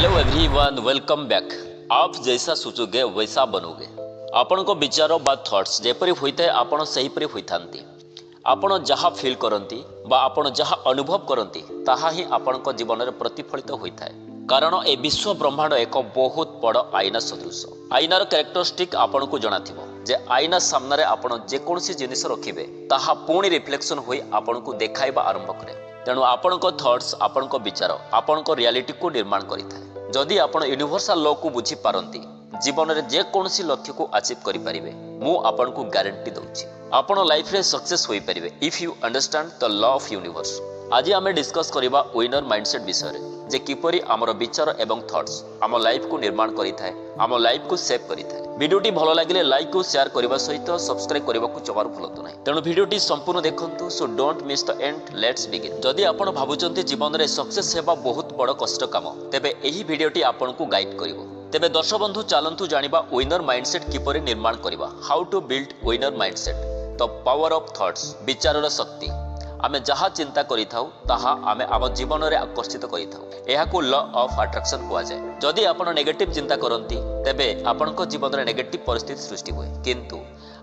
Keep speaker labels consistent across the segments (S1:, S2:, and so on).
S1: Hello everyone, welcome back. आप जैसा सोचोगे वैसा बनोगे। आपण को विचार बा थॉट्स जेपरी होइते आपण सहीपरी होइथांती। आपण जहाँ फील करंती बा आपण जहाँ अनुभव करंती ताहा ही आपण को जीवन में प्रतिफलित होइथाय। कारण ए विश्व ब्रह्मांड एक बहुत बड़ आईना सदृश। आईनार कैरेक्टरिस्टिक आपण को जनाथिबो जे आईना सामने आपण जेकोसी जिनिस रखिबे ताहा पुणी रिफ्लेक्शन होई आपण को देखाइबा आरंभ करे। तेणु आपण को थॉट्स आपण को विचार आपण को रियलिटी को निर्माण करिथाय। जदि आपण यूनिवर्सल लॉ को बुझी पारंती जीवन में जेकोसी लक्ष्य को अचीव करि परिबे। मु आपण को गारंटी दउछि आपण लाइफ रे सक्सेस होई परिबे if you understand the law of universe. आज आमे डिस्कस करिबा विनर माइंडसेट विषय रे जे किपरि आमर विचार एवं थॉट्स आम लाइफ को निर्माण करिथाय, आम लाइफ को सेव करिथाय। वीडियोटी भलो लागिले लाइक को शेयर करबा सहित सब्सक्राइब करबा को जमार भूलतु नाही। तेणु वीडियोटी संपूर्ण देखंतु, so don't miss the end. Let's begin. जदि आपण भाबुचंती जीवन रे सक्सेस हेबा बहुत बड़ कष्ट काम, तेबे एही वीडियोटी आपण को गाइड करिवो। तेबे दर्शक बंधु चलंतु जानिबा विनर माइंडसेट किपरि निर्माण करिबा। How to build winner mindset, the power of thoughts. विचारर शक्ति। आमे जहाँ चिंता करिथाउ ताहा आमे आम जीवन में आकर्षित करिथाउ। एहाकु लॉ ऑफ अट्रैक्शन कुआ जाय। जदि आपण नेगेटिव चिंता करंती तेबे आपनक जीवन में नेगेटिव परिस्थिति सृष्टि हुए, किंतु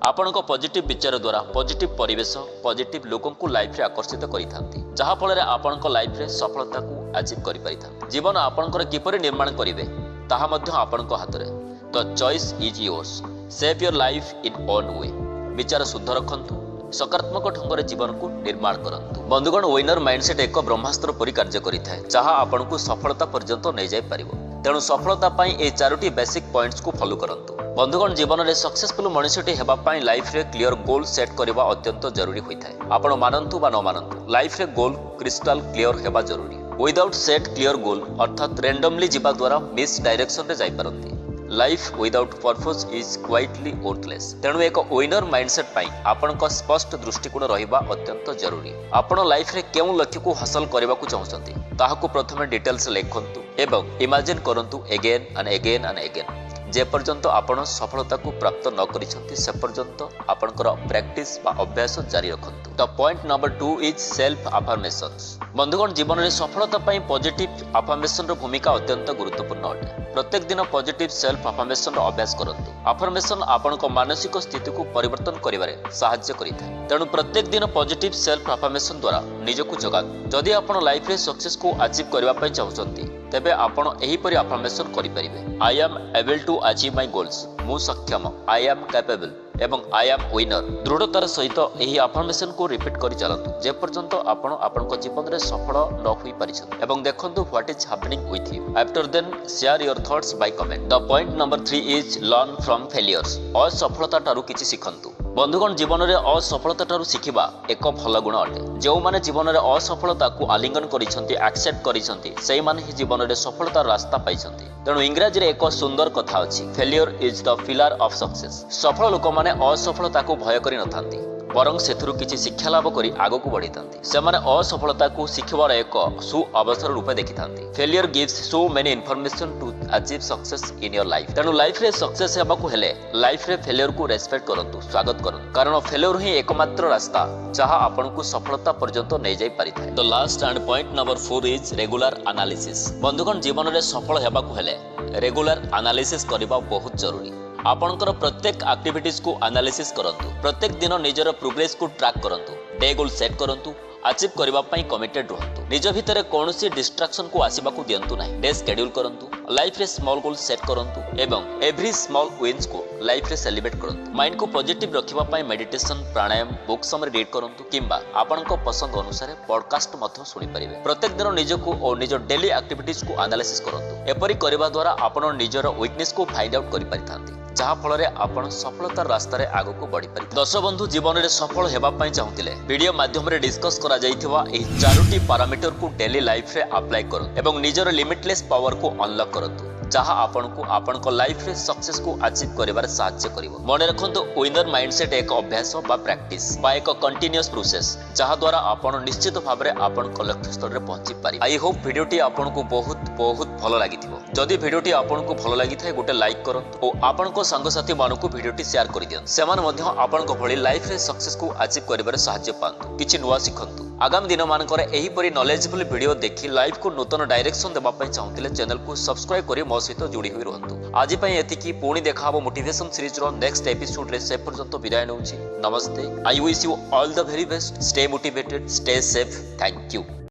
S1: आपनक पॉजिटिव विचार द्वारा पॉजिटिव परिवेश पॉजिटिव लोकन को लाइफ रे आकर्षित करिथांती, जहा फल आपनक लाइफ रे सफलता को अचीव करि परिथांती। जीवन आपनकर किपरि निर्माण करिवे ताहा मध्य आपनक हाथ रे। The choice is yours. Save your life in own way. विचार शुद्ध रखंतु, सकारात्मक ढंग जीवन को निर्माण करंतु। बंधुगण, विनर माइंडसेट एक ब्रह्मास्त्र परि कार्य करिथाय जहाँ आपण को सफलता पर्यंत नहीं जाय परिबो। तेणु सफलता पाई ए चारोटी बेसिक पॉइंट्स को फॉलो करंतु। बंधुगण, जीवन में सक्सेसफुल मनुष्यटी हेबा पाई लाइफ रे क्लियर गोल सेट करबा अत्यंत जरूरी होइथाय। आपण मानंतु बा न मानंतु लाइफ रे गोल क्रिस्टल क्लियर हेबा जरूरी। विदाउट सेट क्लियर गोल अर्थात रैंडमली जीवा द्वारा मिस डायरेक्शन रे जाई परंती। Life without purpose is quietly worthless. तेणु एक विनर माइंडसेट पाई आपनक स्पष्ट दृष्टिकोण रहिबा अत्यंत जरूरी। आपण लाइफ रे केउ लक्ष्य को हासिल करबा को चाहउछंती ताहाकु प्रथमे डिटेल्स लेखंतु एवं इमेजिन करंतु again and again and again. जे पर्यंत आपण सफलता को प्राप्त न करिसंती से पर्यंत आपनकर प्रैक्टिस बा अभ्यास जारी रखंतु। The point number 2 is self affirmations. बंधुगण, जीवन में सफलता पाई पॉजिटिव अफर्मेशन भूमिका अत्यंत गुरुत्वपूर्ण अटे। प्रत्येक दिन पॉजिटिव सेल्फ अफर्मेशन अभ्यास करंतु। अफर्मेशन आपनक मानसिक स्थिति को परिवर्तन करिबारे सहायता करिथाय। तेणु प्रत्येक दिन पॉजिटिव सेल्फ अफर्मेशन द्वारा निजको जगातु। जदि आपण लाइफ रे सक्सेस को अचीव करबा पई चाहउछंती तेबे आपण एही परि अफर्मेशन करि परिबे। I am able to achieve my goals. मु सक्षम। आई एम कैपेबल एवं आई एम विनर। दृढ़तार सहित एही अफर्मेशन को रिपीट करि चलंतु जे पर्यंत आपण आपनक जीवन रे सफल न होई परिछन। एवं देखंतु what is happening with you. After then share your thoughts by comment. The point number 3 is learn from failures. असफलता टारु किछि सिखंतु। बंधुगण, जीवन में असफलता ठारू शिखिबा एक भल गुण अटे। जो माने जीवन में असफलता को आलिंगन करिसंती, एक्सेप्ट करिसंती, सेहि माने ही जीवन में सफलता रास्ता पाइसंती। तेणु इंग्राजी रे एक सुंदर कथा अछि, failure is the pillar of success. सफल लोक माने असफलता को भय करि नथांती, बरं सेथुरु किछि शिक्षा लाभ करी आगो को बढ़िथांती। सेमाने असफलता को शिखिबार एक सु अवसर रूपे देखिथांती। Failure gives so many information to achieve success in your life. तेणु लाइफ रे सक्सेस हेबा को हेले लाइफ रे फेलियर को रेस्पेक्ट करंतु, स्वागत करंतु। कारण फेलियर ही एकमात्र रास्ता जहा आपन को सफलता पर्यंत नै जाई परिथाय। The last and point number 4 is regular analysis. बंधुगण, जीवन रे सफल हेबा को हेले रेगुलर एनालिसिस करबा बहुत जरूरी। आपनकर प्रत्येक एक्टिविटीज को एनालिसिस करंतु। प्रत्येक दिन निजर प्रोग्रेस को ट्रैक करंतु। डे गोल सेट करंतु। अचीव करबा पई कमिटेड रहंतु। निज भितर कोनोसी डिस्ट्रैक्शन को आसीबा को दियंतु नाही। डे शेड्यूल करंतु। लाइफ रे स्मॉल गोल सेट करंतु एवं एवरी स्मॉल विन्स को लाइफ रे सेलिब्रेट करंतु। माइंड को पॉजिटिव रखिबा पई मेडिटेशन, प्राणायाम, बुक समरी रीड करंतु किंबा आपनक पसंद अनुसार पॉडकास्ट मध्य सुनि परिबे। प्रत्येक दिन निजको और निज डेली एक्टिविटीज को एनालिसिस करंतु। एपरि करबा द्वारा आपण निजर वीकनेस को फाइंड आउट करि परिथांती, जहा फल आपण सफलतार रास्तार आगो को बढ़ी पारि। दर्शक बंधु, जीवन में सफल हेबा पई चाहुतिले वीडियो माध्यम रे डिस्कस करा जाइथिबा एही चारोटी पैरामीटर को डेली लाइफ रे अप्लाई करंतु एवं निजर लिमिटलेस पावर को अनलॉक करंतु, जहा आपण को आपण को लाइफ रे सक्सेस को अचीव करिबार सहायता करिवो। मन रखंतु, विनर माइंडसेट एक अभ्यास बा प्रैक्टिस बा एक कंटीन्यूअस प्रोसेस जहा द्वारा आपण निश्चित भाव रे आपण को लक्ष्य स्तर रे पहुंची पारि। आई होप वीडियोटी आपण को बहुत बहुत भलो लागिथिबो। जदि वीडियोटी आपण को भलो लागिथाय गोटे लाइक करंतु और आपण को संगसाथी मानकु वीडियोटी शेयर करि दियंतु। सेमान मध्य आपण को भली लाइफ रे सक्सेस को अचीव करिबार सहायता पांतु, किछि नुवा सिखंतु। आगामी दिन मानकर एहीपरि नॉलेजेबल वीडियो देखि लाइफ को नूतन डायरेक्शन देबा पई चाहूतिले चैनल को सब्सक्राइब करी मो सहित जोड़ी होई रहंतु। आज पई एतिकी पुणी देखा हबो मोटिवेशन सीरीज रो नेक्स्ट एपिसोड रे से पर्यंत विदाय नउची। नमस्ते। I wish you all the very best. Stay motivated, stay safe. Thank you.